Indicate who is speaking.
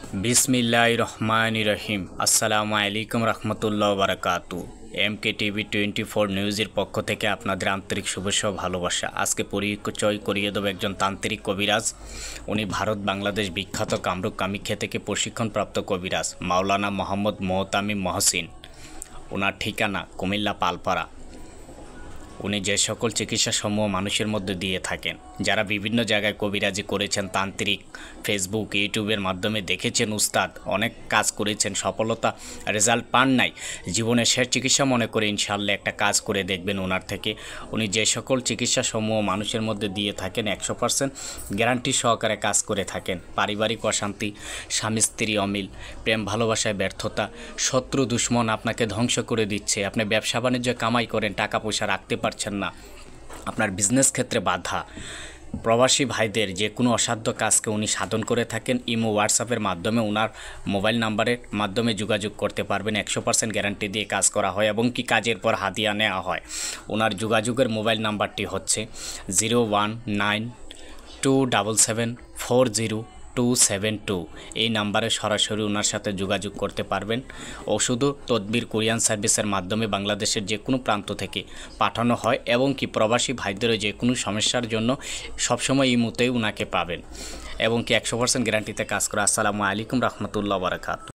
Speaker 1: बिस्मिल्लाहिर रहमानिर रहीम আসসালামু আলাইকুম রহমতুল্লাহ বারাকাতু এমকে টিভি 24 নিউজের পক্ষ থেকে আপনাদের আন্তরিক শুভেচ্ছা ও ভালোবাসা। আজকে পরিচয় করিয়ে দেব একজন তান্ত্রিক কবিরাজ। উনি ভারত বাংলাদেশ বিখ্যাত কামরূপ কামাখ্যা থেকে প্রশিক্ষণপ্রাপ্ত কবিরাজ মাওলানা মোহাম্মদ মোহতামিম মহসিন। ওনার ঠিকানা কুমিল্লা পালপাড়া। উনি যে সকল চিকিৎসা সমূহ মানুষের মধ্যে দিয়ে থাকেন, যারা বিভিন্ন জায়গায় কবিরাজি করেছেন, তান্ত্রিক ফেসবুক ইউটিউবের মাধ্যমে দেখেছেন, উস্তাদ অনেক কাজ করেছেন, সফলতা রেজাল্ট পান নাই, জীবনের শেষ চিকিৎসা মনে করে ইনশাআল্লাহ একটা কাজ করে দেখবেন ওনার থেকে। উনি যে সকল চিকিৎসা সমূহ মানুষের মধ্যে দিয়ে থাকেন 100% গ্যারান্টি সহকারে কাজ করে থাকেন। পারিবারিক অশান্তি, স্বামী স্ত্রী অমিল, প্রেম ভালোবাসায় ব্যর্থতা, শত্রু দুশ্মন আপনাকে ধ্বংস করে দিচ্ছে, আপনি ব্যবসা বাণিজ্য কামাই করেন, টাকা পয়সা রাখতে পারছেন না, আপনার বিজনেস ক্ষেত্রে বাধা, প্রবাসী ভাইদের যে কোনো অসাধ্য কাজকে উনি সাধন করে থাকেন। ইমো হোয়াটসঅ্যাপের মাধ্যমে ওনার মোবাইল নাম্বারের মাধ্যমে যোগাযোগ করতে পারবেন। 100% গ্যারান্টি দিয়ে কাজ করা হয় এবং কি কাজের পর হাদিয়া নেওয়া হয়। ওনার যোগাযোগের মোবাইল নাম্বারটি হচ্ছে 01927740 এই নাম্বারে সরাসরি ওনার সাথে যোগাযোগ করতে পারবেন। ওষুধ তদবির কোরিয়ান সার্ভিসের মাধ্যমে বাংলাদেশের যে কোনো প্রান্ত থেকে পাঠানো হয় এবং কি প্রবাসী ভাইদেরও যে কোনো সমস্যার জন্য সবসময় ইমোতেই ওনাকে পাবেন এবং কি 100% গ্যারান্টিতে কাজ করে। আসসালামু আলাইকুম রহমতুল্লাহ বারাকাতু।